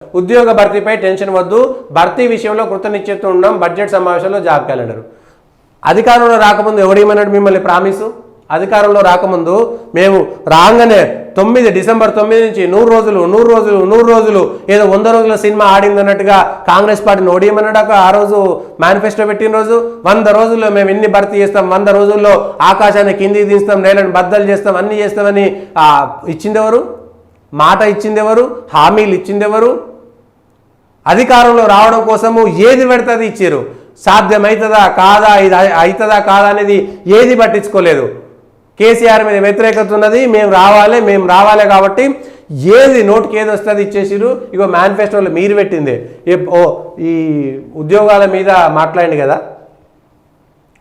ఉద్యోగ భర్తీపై టెన్షన్ వద్దు, భర్తీ విషయంలో కృతనిశ్చయితం ఉన్నాం, బడ్జెట్ సమావేశంలో జాబ్ క్యాలెండర్. అధికారంలో రాకముందు ఎవడేమన్నాడు మిమ్మల్ని ప్రామిసు? అధికారంలో రాకముందు మేము రాగానే డిసెంబర్ 9 నుంచి 100 రోజులు ఏదో 100 రోజుల సినిమా ఆడిందన్నట్టుగా కాంగ్రెస్ పార్టీని ఓడియమన్నాడు. ఆ రోజు మేనిఫెస్టో పెట్టిన రోజు 100 రోజుల్లో మేము ఇన్ని భర్తీ చేస్తాం, 100 రోజుల్లో ఆకాశాన్ని కిందికి దించుతాం, నేలను బద్దలు చేస్తాం, అన్ని చేస్తామని ఇచ్చిందెవరు? మాట ఇచ్చిందెవరు? హామీలు ఇచ్చిందెవరు? అధికారంలో రావడం కోసము ఏది పెడితే అది ఇచ్చారు. సాధ్యమవుతుందా కాదా, ఇది అవుతుందా కాదా అనేది ఏది పట్టించుకోలేదు. కేసీఆర్ మీద వ్యతిరేకత ఉన్నది, మేము రావాలి కాబట్టి ఏది నోటికి ఏది వస్తుంది ఇచ్చేసిరు. ఇగో మేనిఫెస్టోలో మీరు పెట్టింది ఈ ఉద్యోగాల మీద మాట్లాడింది కదా,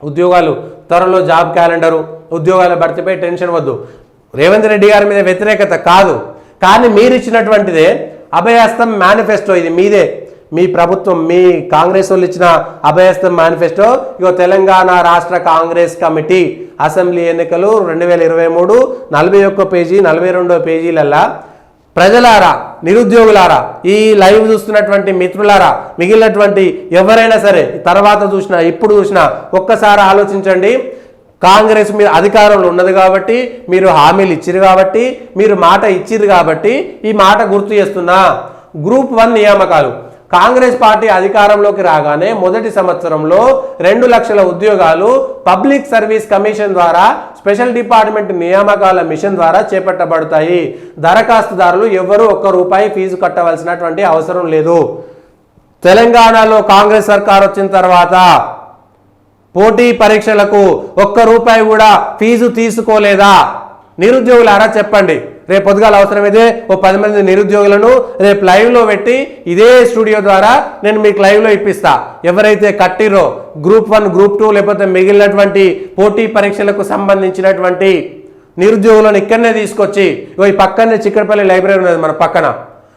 ఉద్యోగాలు త్వరలో జాబ్ క్యాలెండరు, ఉద్యోగాల భర్తీపై టెన్షన్ వద్దు. రేవంత్ రెడ్డి గారి మీద వ్యతిరేకత కాదు, కానీ మీరు ఇచ్చినటువంటిదే అభయహస్తం మేనిఫెస్టో. ఇది మీదే, మీ ప్రభుత్వం, మీ కాంగ్రెస్ వాళ్ళు ఇచ్చిన అభయహస్తం మేనిఫెస్టో. ఇగో తెలంగాణ రాష్ట్ర కాంగ్రెస్ కమిటీ అసెంబ్లీ ఎన్నికలు 2023 41 పేజీ 42 పేజీలల్లా ప్రజలారా, నిరుద్యోగులారా, ఈ లైవ్ చూస్తున్నటువంటి మిత్రులారా, మిగిలినటువంటి ఎవరైనా సరే తర్వాత చూసినా ఇప్పుడు చూసినా ఒక్కసారి ఆలోచించండి. కాంగ్రెస్ మీరు అధికారంలో ఉన్నది కాబట్టి, మీరు హామీలు ఇచ్చిరు కాబట్టి, మీరు మాట ఇచ్చిరు కాబట్టి ఈ మాట గుర్తు చేస్తున్నా. గ్రూప్ 1 నియామకాలు కాంగ్రెస్ పార్టీ అధికారంలోకి రాగానే మొదటి సంవత్సరంలో 2 లక్షల ఉద్యోగాలు పబ్లిక్ సర్వీస్ కమిషన్ ద్వారా, స్పెషల్ డిపార్ట్మెంట్ నియామకాల మిషన్ ద్వారా చేపట్టబడతాయి. దరఖాస్తుదారులు ఎవరు ₹1 ఫీజు కట్టవలసినటువంటి అవసరం లేదు. తెలంగాణలో కాంగ్రెస్ సర్కార్ వచ్చిన తర్వాత పోటీ పరీక్షలకు ₹1 కూడా ఫీజు తీసుకోలేదా? నిరుద్యోగులారా చెప్పండి. రేపు పొద్దుగాల అవసరమైతే 10 మంది నిరుద్యోగులను రేపు లైవ్లో పెట్టి ఇదే స్టూడియో ద్వారా నేను మీకు లైవ్లో ఇప్పిస్తా. ఎవరైతే కట్టిరో గ్రూప్ 1 గ్రూప్ 2 లేకపోతే మిగిలినటువంటి పోటీ పరీక్షలకు సంబంధించినటువంటి నిరుద్యోగులను ఇక్కడనే తీసుకొచ్చి, ఈ పక్కనే చిక్కడపల్లి లైబ్రరీ ఉన్నది మన పక్కన,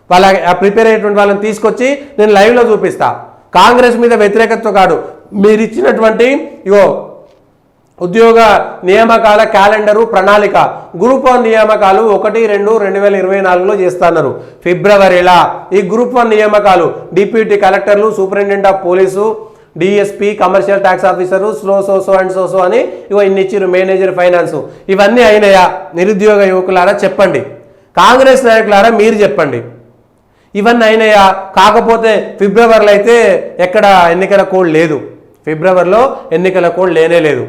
వాళ్ళ ప్రిపేర్ అయ్యేటువంటి వాళ్ళని తీసుకొచ్చి నేను లైవ్లో చూపిస్తా. కాంగ్రెస్ మీద వ్యతిరేకత కాదు, మీరు ఇచ్చినటువంటి ఉద్యోగ నియామకాల క్యాలెండరు ప్రణాళిక. గ్రూప్ 1 నియామకాలు 1-2-2024లో చేస్తున్నారు ఫిబ్రవరిలా. ఈ గ్రూప్ 1 నియామకాలు డిప్యూటీ కలెక్టర్లు, superintendent of police, DSP, commercial tax officer, so అని ఇన్ని ఇచ్చిరు, మేనేజర్ ఫైనాన్స్. ఇవన్నీ అయినాయా? నిరుద్యోగ యువకులారా చెప్పండి, కాంగ్రెస్ నాయకులారా మీరు చెప్పండి, ఇవన్నీ అయినాయా? కాకపోతే ఫిబ్రవరిలో అయితే ఎక్కడ ఎన్నికల కోడ్ లేదు, ఫిబ్రవరిలో ఎన్నికల కోడ్ లేనే లేదు.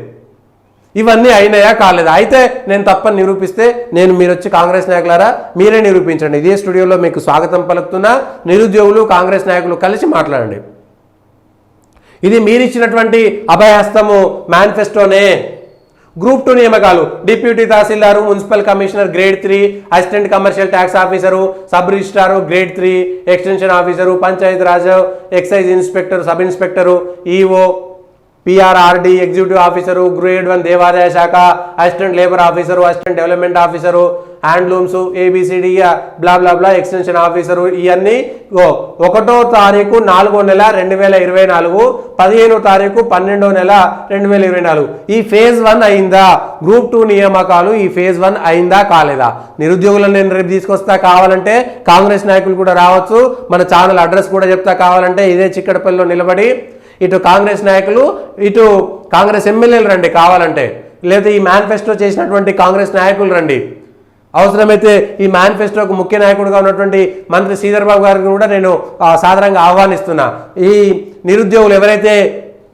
ఇవన్నీ అయినాయా కాలేదా? అయితే నేను తప్పని నిరూపిస్తే మీరు వచ్చి కాంగ్రెస్ నాయకులారా మీరే నిరూపించండి. ఇదే స్టూడియోలో మీకు స్వాగతం పలుకుతున్నా. నిరుద్యోగులు కాంగ్రెస్ నాయకులు కలిసి మాట్లాడండి. ఇది మీరు ఇచ్చినటువంటి అభయహస్తము మేనిఫెస్టోనే. గ్రూప్ 2 నియామకాలు deputy tahsildar, municipal commissioner grade 3, assistant commercial tax officer, sub registrar grade 3, extension officer, Panchayati Raj, excise inspector, sub inspector, EO, PRRD executive officer, grade 1 దేవాదాయ శాఖ, assistant labour officer, assistant development officer, handlooms, ABCD blah blah blah, extension officer. ఇవన్నీ 1వ తారీఖు 4వ నెల 2024, 15వ తారీఖు 12వ నెల 2024. ఈ ఫేజ్ 1 అయిందా? గ్రూప్ 2 నియామకాలు ఈ ఫేజ్ 1 అయిందా కాలేదా? నిరుద్యోగులను నేను రేపు తీసుకొస్తా, కావాలంటే కాంగ్రెస్ నాయకులు కూడా రావచ్చు. మన ఛానల్ అడ్రస్ కూడా చెప్తా, కావాలంటే ఇదే చిక్కడపల్లిలో నిలబడి ఇటు కాంగ్రెస్ నాయకులు ఇటు కాంగ్రెస్ ఎమ్మెల్యేలు రండి కావాలంటే, లేదా ఈ మేనిఫెస్టో చేసినటువంటి కాంగ్రెస్ నాయకులు రండి. అవసరమైతే ఈ మేనిఫెస్టోకు ముఖ్య నాయకుడిగా ఉన్నటువంటి మంత్రి శ్రీధర్ బాబు గారిని కూడా నేను సాధారణంగా ఆహ్వానిస్తున్నా. ఈ నిరుద్యోగులు ఎవరైతే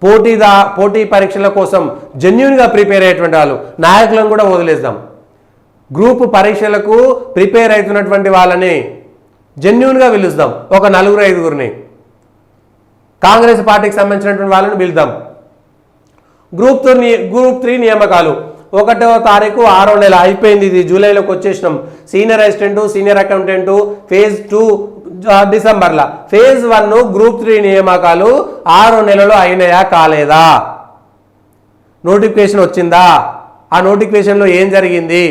పోటీ పరీక్షల కోసం జెన్యూన్గా ప్రిపేర్ అయ్యేటువంటి వాళ్ళు, నాయకులను కూడా వదిలేద్దాం. గ్రూప్ పరీక్షలకు ప్రిపేర్ అవుతున్నటువంటి వాళ్ళని జెన్యూన్గా పిలుస్తాం, ఒక 4-5 కాంగ్రెస్ పార్టీకి సంబంధించినటువంటి వాళ్ళని పిలుద్దాం. గ్రూప్ 3 నియామకాలు 1వ తారీఖు 6వ నెల అయిపోయింది. ఇది జూలైలోకి వచ్చేసినాం. Senior assistant, senior accountant phase 2 డిసెంబర్లో. ఫేజ్ 1 గ్రూప్ 3 నియామకాలు 6వ నెలలో అయినాయా కాలేదా? నోటిఫికేషన్ వచ్చిందా? ఆ నోటిఫికేషన్లో ఏం జరిగింది?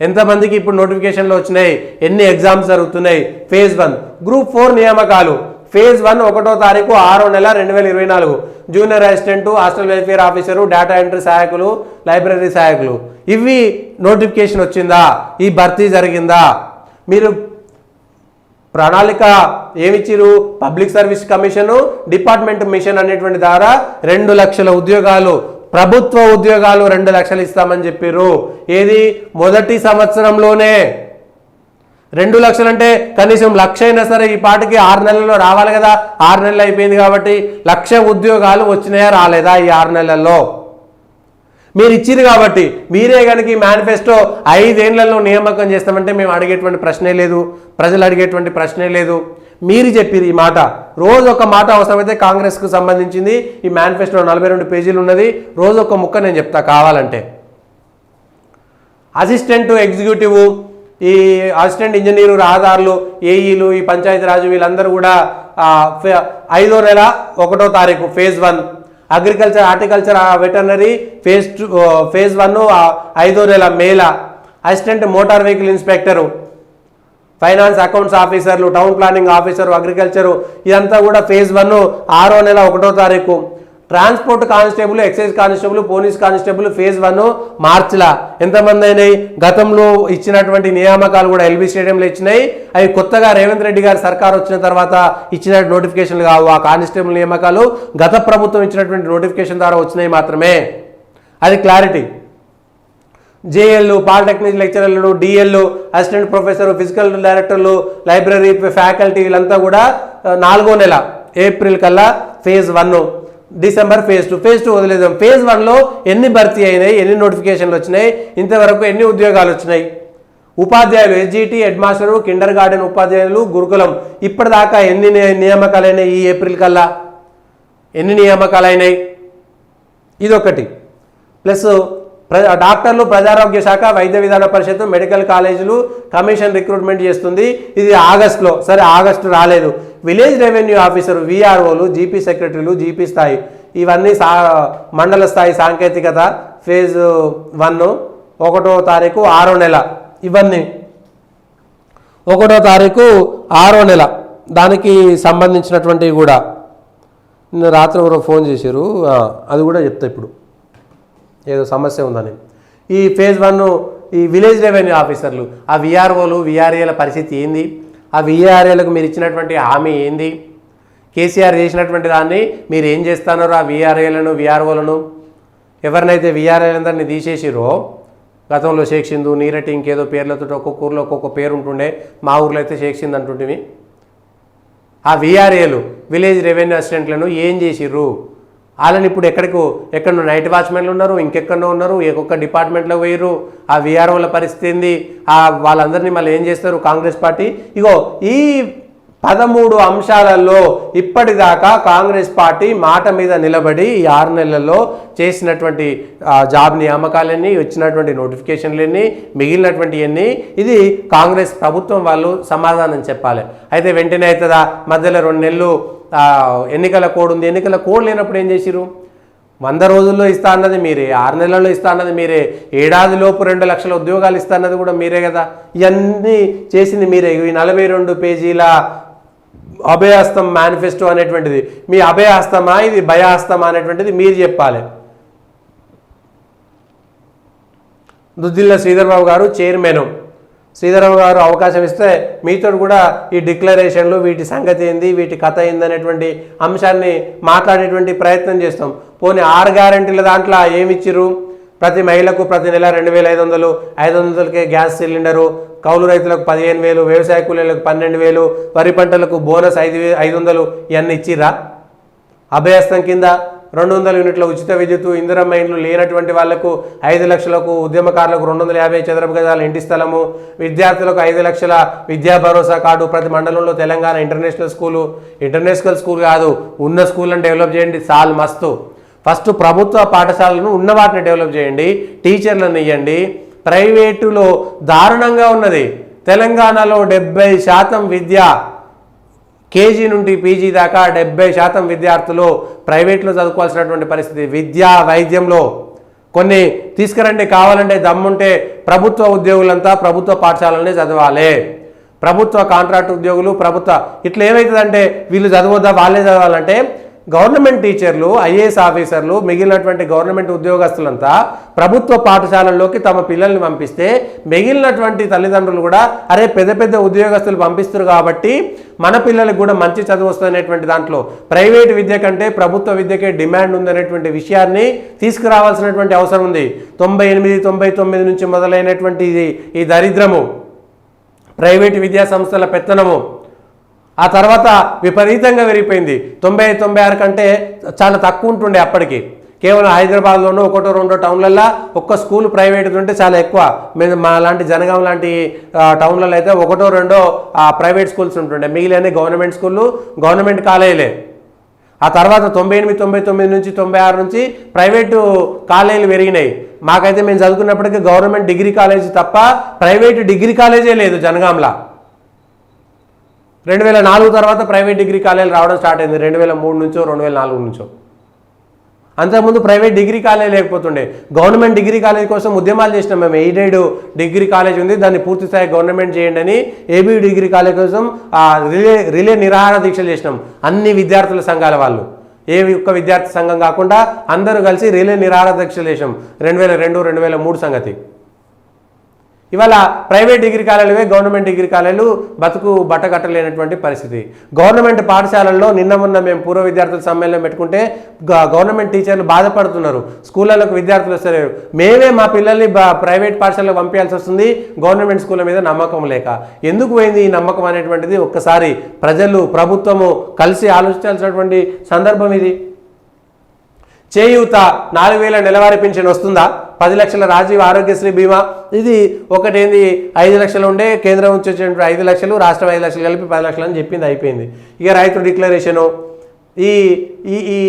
ఎంతమందికి ఇప్పుడు నోటిఫికేషన్లు వచ్చినాయి? ఎన్ని ఎగ్జామ్స్ జరుగుతున్నాయి? ఫేజ్ 1 గ్రూప్ 4 నియామకాలు ఫేజ్ 1 1వ తారీఖు 6వ నెల 2024. Junior assistant, hostel welfare officer, data entry సహాయకులు, లైబ్రరీ సహాయకులు. ఇవి నోటిఫికేషన్ వచ్చిందా? ఈ భర్తీ జరిగిందా? మీరు ప్రణాళిక ఏమిచ్చిరు, public service commission, department mission అనేటువంటి ద్వారా 2 లక్షల ఉద్యోగాలు, ప్రభుత్వ ఉద్యోగాలు 2 లక్షలు ఇస్తామని చెప్పారు. ఏది మొదటి సంవత్సరంలోనే 2 లక్షలు అంటే కనీసం 1,00,000 అయినా సరే ఈ పాటికి 6 నెలల్లో రావాలి కదా. 6 నెలలు అయిపోయింది కాబట్టి 1,00,000 ఉద్యోగాలు వచ్చినాయా రాలేదా ఈ 6 నెలల్లో? మీరు ఇచ్చింది కాబట్టి మీరే కనుక ఈ మేనిఫెస్టో 5 ఏళ్లలో నియామకం చేస్తామంటే మేము అడిగేటువంటి ప్రశ్నే లేదు, ప్రజలు అడిగేటువంటి ప్రశ్నే లేదు. మీరు చెప్పిరు ఈ మాట. రోజు ఒక మాట అవసరమైతే కాంగ్రెస్కు సంబంధించింది ఈ మేనిఫెస్టో 42 పేజీలు ఉన్నది. రోజు ఒక ముక్క నేను చెప్తా కావాలంటే. అసిస్టెంట్ ఎగ్జిక్యూటివ్, ఈ అసిస్టెంట్ ఇంజనీరు, రహదారులు, ఏఈలు, ఈ పంచాయతీరాజు వీళ్ళందరూ కూడా 5వ నెల 1వ తారీఖు phase 1, agriculture, horticulture, veterinary phase 1 5వ నెల మేల, assistant motor vehicle inspector, finance accounts ఆఫీసర్లు, టౌన్ ప్లానింగ్ ఆఫీసరు, అగ్రికల్చరు ఇదంతా కూడా ఫేజ్ 1 6వ నెల 1వ తారీఖు. Transport constable, excise constable, police constable phase 1 మార్చిలో ఎంతమంది అయినాయి? గతంలో ఇచ్చినటువంటి నియామకాలు కూడా ఎల్బీ స్టేడియంలో ఇచ్చినాయి. అవి కొత్తగా రేవంత్ రెడ్డి గారి సర్కార్ వచ్చిన తర్వాత ఇచ్చిన నోటిఫికేషన్లు కావు. ఆ కానిస్టేబుల్ నియామకాలు గత ప్రభుత్వం ఇచ్చినటువంటి నోటిఫికేషన్ ద్వారా వచ్చినాయి మాత్రమే. అది క్లారిటీ. జేఎల్, పాలిటెక్నిక్ లెక్చరర్లు, డిఎల్, అసిస్టెంట్ ప్రొఫెసర్, ఫిజికల్ డైరెక్టర్లు, లైబ్రరీ ఫ్యాకల్టీ వీళ్ళంతా కూడా 4వ నెల ఏప్రిల్ కల్లా ఫేజ్ 1, డిసెంబర్ ఫేజ్ 2. ఫేజ్ 2 వదిలేదాం. ఫేజ్ 1లో ఎన్ని భర్తీ అయినాయి, ఎన్ని నోటిఫికేషన్లు వచ్చినాయి, ఇంతవరకు ఎన్ని ఉద్యోగాలు వచ్చినాయి? ఉపాధ్యాయులు, SGT, head master, Kinder garden ఉపాధ్యాయులు, గురుకులం ఇప్పటిదాకా ఎన్ని నియామకాలైనాయి? ఈ ఏప్రిల్ కల్లా ఎన్ని నియామకాలైనాయి? ఇదొకటి. ప్లస్ డాక్టర్లు, ప్రజారోగ్య శాఖ, వైద్య విధాన పరిషత్, మెడికల్ కాలేజీలు కమిషన్ రిక్రూట్మెంట్ చేస్తుంది. ఇది ఆగస్టులో. సరే ఆగస్టు రాలేదు. విలేజ్ రెవెన్యూ ఆఫీసరు, విఆర్ఓలు, జీపీ సెక్రటరీలు, జీపీ స్థాయి ఇవన్నీ మండల స్థాయి సాంకేతికత ఫేజ్ 1 1వ తారీఖు 6వ నెల. ఇవన్నీ 1వ తారీఖు 6వ నెల దానికి సంబంధించినటువంటివి కూడా. నిన్న రాత్రి ఎవరో ఫోన్ చేశారు, అది కూడా చెప్తా. ఇప్పుడు ఏదో సమస్య ఉందని. ఈ ఫేజ్ 1 ఈ విలేజ్ రెవెన్యూ ఆఫీసర్లు, ఆ విఆర్ఓలు, విఆర్ఏల పరిస్థితి ఏంది? ఆ విఆర్ఏలకు మీరు ఇచ్చినటువంటి హామీ ఏంది? కేసీఆర్ చేసినటువంటి దాన్ని మీరు ఏం చేస్తున్నారు? ఆ విఆర్ఏలను, విఆర్ఓలను ఎవరినైతే విఆర్ఏలందరినీ తీసేసిరో, గతంలో షేక్ సింధు, నీరటి, ఇంకేదో పేర్లతో ఒక్కొక్క ఊర్లో ఒక్కొక్క పేరు ఉంటుండే. మా ఊర్లో అయితే షేక్ సింధు అంటుంటివి. ఆ విఆర్ఏలు, విలేజ్ రెవెన్యూ అసిస్టెంట్లను ఏం చేసిర్రు? వాళ్ళని ఇప్పుడు ఎక్కడో నైట్ వాచ్మెన్లు ఉన్నారు, ఇంకెక్కడో ఉన్నారు, ఒక్కొక్క డిపార్ట్మెంట్లో పోయిర్రు. ఆ విఆర్ఓల పరిస్థితి ఏంది? వాళ్ళందరినీ మళ్ళీ ఏం చేస్తారు కాంగ్రెస్ పార్టీ? ఇగో ఈ 13 అంశాలలో ఇప్పటిదాకా కాంగ్రెస్ పార్టీ మాట మీద నిలబడి ఈ 6 నెలల్లో చేసినటువంటి జాబ్ నియామకాలన్నీ, వచ్చినటువంటి నోటిఫికేషన్లన్నీ, మిగిలినటువంటి అన్నీ ఇది కాంగ్రెస్ ప్రభుత్వం వాళ్ళు సమాధానం చెప్పాలి. అయితే వెంటనే అవుతుందా? మధ్యలో 2 నెలలు ఎన్నికల కోడ్ ఉంది. ఎన్నికల కోడ్ లేనప్పుడు ఏం చేసిరు? 100 రోజుల్లో ఇస్తా అన్నది మీరే, 6 నెలల్లో ఇస్తా అన్నది మీరే, ఏడాదిలోపు 2 లక్షల ఉద్యోగాలు ఇస్తా అన్నది కూడా మీరే కదా. ఇవన్నీ చేసింది మీరే. ఈ 42 పేజీల అభయహస్తం మేనిఫెస్టో అనేటువంటిది మీ అభయహస్తమా, ఇది భయహస్తమా అనేటువంటిది మీరు చెప్పాలి. దుద్దిల్ల శ్రీధర్బాబు గారు చైర్మన్. శ్రీధర్బాబు గారు అవకాశం ఇస్తే మీతో కూడా ఈ డిక్లరేషన్లు, వీటి సంగతి ఏంది, వీటి కథ ఏంది అనేటువంటి అంశాన్ని మాట్లాడేటువంటి ప్రయత్నం చేస్తాం. పోనీ 6 గ్యారెంటీల దాంట్లో ఏమిచ్చిర్రు? ప్రతి మహిళకు ప్రతి నెల 2,500, 500కే గ్యాస్ సిలిండరు, కౌలు రైతులకు 15,000, వ్యవసాయ కూలీలకు 12,000, వరి పంటలకు బోనస్ 500 ఇవన్నీ ఇచ్చిర్రా? అభయహస్తం కింద 200 యూనిట్ల ఉచిత విద్యుత్తు, ఇందిరమ్మ ఇండ్లు లేనటువంటి వాళ్లకు 5 లక్షలకు, ఉద్యమకారులకు 250 చదరపు గజాల ఇంటి స్థలము, విద్యార్థులకు 5 లక్షల విద్యా భరోసా కార్డు, ప్రతి మండలంలో తెలంగాణ ఇంటర్నేషనల్ స్కూల్ కాదు, ఉన్న స్కూళ్ళను డెవలప్ చేయండి. చాలు మస్తు. ఫస్ట్ ప్రభుత్వ పాఠశాలను ఉన్న వాటిని డెవలప్ చేయండి, టీచర్లను ఇవ్వండి. ప్రైవేటులో దారుణంగా ఉన్నది. తెలంగాణలో 70% విద్య, కేజీ నుండి పీజీ దాకా 70% విద్యార్థులు ప్రైవేట్లో చదువుకోవాల్సినటువంటి పరిస్థితి. విద్యా వైద్యంలో కొన్ని తీసుకురండి, కావాలంటే దమ్ముంటే ప్రభుత్వ ఉద్యోగులంతా ప్రభుత్వ పాఠశాలనే చదవాలి. ప్రభుత్వ కాంట్రాక్ట్ ఉద్యోగులు, ప్రభుత్వ ఇట్లా ఏమవుతుందంటే వీళ్ళు చదవద్దా వాళ్ళే చదవాలంటే గవర్నమెంట్ టీచర్లు, ఐఏఎస్ ఆఫీసర్లు, మిగిలినటువంటి గవర్నమెంట్ ఉద్యోగస్తులంతా ప్రభుత్వ పాఠశాలల్లోకి తమ పిల్లల్ని పంపిస్తే మిగిలినటువంటి తల్లిదండ్రులు కూడా అరే పెద్ద పెద్ద ఉద్యోగస్తులు పంపిస్తారు కాబట్టి మన పిల్లలకు కూడా మంచి చదువు వస్తుందనేటువంటి దాంట్లో ప్రైవేట్ విద్య కంటే ప్రభుత్వ విద్యకే డిమాండ్ ఉందనేటువంటి విషయాన్ని తీసుకురావాల్సినటువంటి అవసరం ఉంది. 98, 99 నుంచి మొదలైనటువంటి ఈ దరిద్రము, ప్రైవేటు విద్యా సంస్థల పెత్తనము ఆ తర్వాత విపరీతంగా పెరిగిపోయింది. 90, 96 కంటే చాలా తక్కువ ఉంటుండే అప్పటికి. కేవలం హైదరాబాద్లోనూ ఒకటో రెండో టౌన్లల్లో ఒక్క స్కూల్ ప్రైవేట్ ఉంటే చాలా ఎక్కువ. మేము మా లాంటి జనగాం లాంటి టౌన్లలో అయితే ఒకటో రెండో ప్రైవేట్ స్కూల్స్ ఉంటుండే, మిగిలిన గవర్నమెంట్ స్కూళ్ళు, గవర్నమెంట్ కాలేజీలే. ఆ తర్వాత 98, 99 నుంచి 96 నుంచి ప్రైవేటు కాలేజీలు పెరిగినాయి. మాకైతే మేము చదువుకున్నప్పటికీ గవర్నమెంట్ డిగ్రీ కాలేజీ తప్ప ప్రైవేటు డిగ్రీ కాలేజే లేదు జనగాంలో. 2004 తర్వాత ప్రైవేట్ డిగ్రీ కాలేజీలు రావడం స్టార్ట్ అయింది, 2003 నుంచో 2004 నుంచో. అంతకుముందు ప్రైవేట్ డిగ్రీ కాలేజీ లేకపోతుండే. గవర్నమెంట్ డిగ్రీ కాలేజీ కోసం ఉద్యమాలు చేసినాం మేము. ఎయిడెడ్ డిగ్రీ కాలేజ్ ఉంది, దాన్ని పూర్తి స్థాయి గవర్నమెంట్ చేయండి అని ఏబీ డిగ్రీ కాలేజ్ కోసం రిలే నిరాహార దీక్షలు చేసినాం. అన్ని విద్యార్థుల సంఘాల వాళ్ళు, ఏ ఒక్క విద్యార్థి సంఘం కాకుండా అందరూ కలిసి రిలే నిరాహార దీక్షలు చేసినాం. 2002, 2003 సంగతి. ఇవాళ ప్రైవేట్ డిగ్రీ కాలేజీలే గవర్నమెంట్ డిగ్రీ కాలేజీలు బతుకు బట్టగట్టలేనటువంటి పరిస్థితి. గవర్నమెంట్ పాఠశాలల్లో నిన్న మొన్న మేము పూర్వ విద్యార్థుల సమ్మేళనం పెట్టుకుంటే గవర్నమెంట్ టీచర్లు బాధపడుతున్నారు, స్కూళ్ళకు విద్యార్థులు వస్తలేరు. మేమే మా పిల్లల్ని ప్రైవేట్ పాఠశాలకు పంపించాల్సి వస్తుంది గవర్నమెంట్ స్కూళ్ళ మీద నమ్మకం లేక. ఎందుకు పోయింది ఈ నమ్మకం అనేటువంటిది ఒక్కసారి ప్రజలు, ప్రభుత్వము కలిసి ఆలోచించాల్సినటువంటి సందర్భం ఇది. చేయూత 4,000 నెలవారీ పెన్షన్ వస్తుందా? 10 లక్షల రాజీవ్ ఆరోగ్యశ్రీ బీమా, ఇది ఒకటేంది 5 లక్షలు ఉండే, కేంద్రం నుంచి వచ్చేటువంటి 5 లక్షలు, రాష్ట్రం 5 లక్షలు కలిపి 10 లక్షలు అని చెప్పింది, అయిపోయింది. ఇక రైతు డిక్లరేషను. ఈ ఈ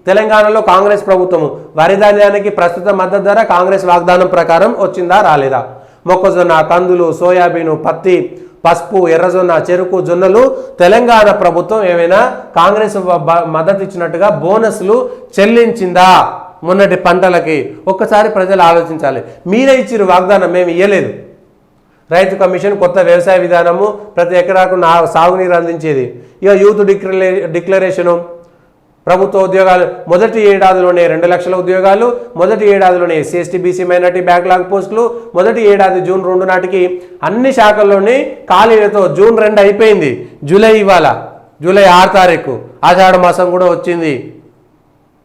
తెలంగాణలో కాంగ్రెస్ ప్రభుత్వము వరి ధాన్యానికి ప్రస్తుత మద్దతు ధర కాంగ్రెస్ వాగ్దానం ప్రకారం వచ్చిందా రాలేదా? మొక్కజొన్న, కందులు, సోయాబీను, పత్తి, పసుపు, ఎర్రజొన్న, చెరుకు, జొన్నలు తెలంగాణ ప్రభుత్వం ఏమైనా కాంగ్రెస్ మద్దతు ఇచ్చినట్టుగా బోనస్లు చెల్లించిందా మొన్నటి పంటలకి? ఒక్కసారి ప్రజలు ఆలోచించాలి. మీరే ఇచ్చిరు వాగ్దానం, మేము ఇవ్వలేదు. రైతు కమిషన్, కొత్త వ్యవసాయ విధానము, ప్రతి ఎకరాకు సాగునీరు అందించేది. ఇక యూత్ డిక్లరేషను, ప్రభుత్వ ఉద్యోగాలు మొదటి ఏడాదిలోనే 2 లక్షల ఉద్యోగాలు, మొదటి ఏడాదిలోనే SC ST BC minority backlog పోస్టులు, మొదటి ఏడాది జూన్ 2 నాటికి అన్ని శాఖల్లోని ఖాళీలతో. జూన్ 2 అయిపోయింది, జూలై ఇవాళ, జూలై 6 తారీఖు, ఆషాఢ మాసం కూడా వచ్చింది,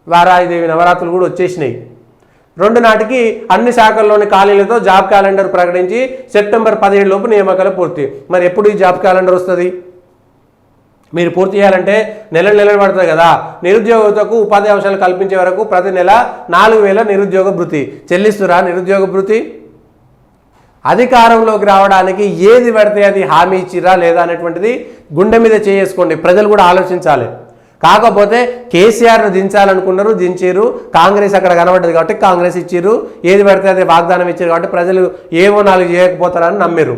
వారాయిదేవి నవరాత్రులు కూడా వచ్చేసినాయి. 2 నాటికి అన్ని శాఖల్లోని ఖాళీలతో జాబ్ క్యాలెండర్ ప్రకటించి సెప్టెంబర్ 17 లోపు నియామకాలు పూర్తి. మరి ఎప్పుడు ఈ జాబ్ క్యాలెండర్ వస్తుంది? మీరు పూర్తి చేయాలంటే నెలలు పడుతుంది కదా. నిరుద్యోగతకు ఉపాధి అవకాశాలు కల్పించే వరకు ప్రతి నెల 4,000 నిరుద్యోగ భృతి చెల్లిస్తురా? నిరుద్యోగ భృతి అధికారంలోకి రావడానికి ఏది పడితే అది హామీ ఇచ్చిరా లేదా అనేటువంటిది గుండె మీద చేసుకోండి. ప్రజలు కూడా ఆలోచించాలి. కాకపోతే కేసీఆర్ను దించాలనుకున్నారు, దించారు. కాంగ్రెస్ అక్కడ కనబడ్డది కాబట్టి కాంగ్రెస్ ఇచ్చిర్రు. ఏది పడితే అది వాగ్దానం ఇచ్చారు కాబట్టి ప్రజలు ఏమో 4 చేయకపోతారని నమ్మిరు.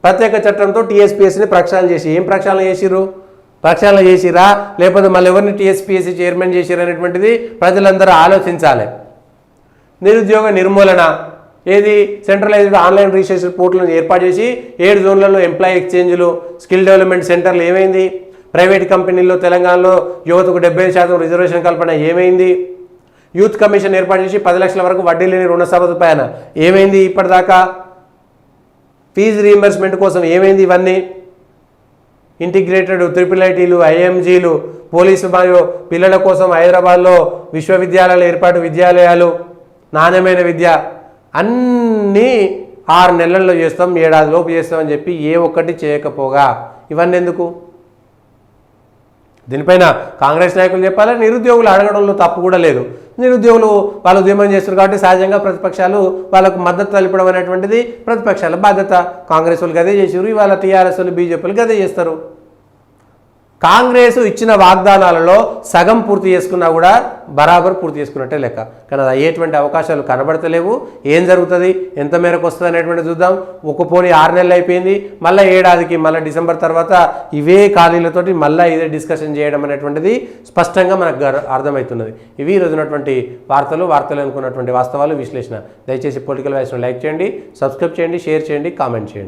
ప్రత్యేక చట్టంతో టీఎస్పీఎస్సీని ప్రక్షాళన చేసి, ఏం ప్రక్షాళన చేసిర్రు? ప్రక్షాళన చేసిరా లేకపోతే మళ్ళీ ఎవరిని టీఎస్పీఎస్సీ చైర్మన్ చేసిరు అనేటువంటిది ప్రజలందరూ ఆలోచించాలి. నిరుద్యోగ నిర్మూలన, ఏది సెంట్రలైజ్డ్ ఆన్లైన్ రిజిస్ట్రేషన్ పోర్టల్ను ఏర్పాటు చేసి 7 జోన్లలో ఎంప్లాయీ ఎక్స్చేంజ్లు, స్కిల్ డెవలప్మెంట్ సెంటర్లు ఏమైంది? ప్రైవేట్ కంపెనీల్లో తెలంగాణలో యువతకు 70% రిజర్వేషన్ కల్పన ఏమైంది? యూత్ కమిషన్ ఏర్పాటు చేసి 10 లక్షల వరకు వడ్డీ లేని రుణ సదుపాయాన ఏమైంది? ఇప్పటిదాకా ఫీజు రీయింబర్స్మెంట్ కోసం ఏమైంది? ఇవన్నీ ఇంటిగ్రేటెడ్ IIITలు, IMGలు, పోలీసు మరియు పిల్లల కోసం హైదరాబాద్లో విశ్వవిద్యాలయాల ఏర్పాటు, విద్యాలయాలు, నాణ్యమైన విద్య అన్నీ 6 నెలల్లో చేస్తాం, 7 ఏడాదిలోపు చేస్తామని చెప్పి ఏ ఒక్కటి చేయకపోగా ఇవన్నీ ఎందుకు? దీనిపైన కాంగ్రెస్ నాయకులు చెప్పాలి. నిరుద్యోగులు అడగడంలో తప్పు కూడా లేదు. నిరుద్యోగులు వాళ్ళు ఉద్యమం చేస్తారు కాబట్టి సహజంగా ప్రతిపక్షాలు వాళ్ళకు మద్దతు తెలపడం అనేటువంటిది ప్రతిపక్షాల బాధ్యత. కాంగ్రెస్ వాళ్ళు గదే చేసారు, ఇవాళ టీఆర్ఎస్ వాళ్ళు బీజేపీలు గదే చేస్తారు. కాంగ్రెస్ ఇచ్చిన వాగ్దానాలలో సగం పూర్తి చేసుకున్నా కూడా బరాబర్ పూర్తి చేసుకున్నట్టే లెక్క. కానీ అది అయ్యేటువంటి అవకాశాలు కనబడతలేవు. ఏం జరుగుతుంది, ఎంత మేరకు వస్తుంది అనేటువంటిది చూద్దాం. ఒక పోనీ 6 నెలలు అయిపోయింది, మళ్ళీ ఏడాదికి, మళ్ళీ డిసెంబర్ తర్వాత ఇవే ఖాళీలతోటి మళ్ళీ ఇదే డిస్కషన్ చేయడం అనేటువంటిది స్పష్టంగా మనకు అర్థమవుతున్నది. ఇవి ఈరోజున్నటువంటి వార్తలు అనుకున్నటువంటి వాస్తవాలు, విశ్లేషణ. దయచేసి పొలిటికల్ వాయిస్ను లైక్ చేయండి, సబ్స్క్రైబ్ చేయండి, షేర్ చేయండి, కామెంట్ చేయండి.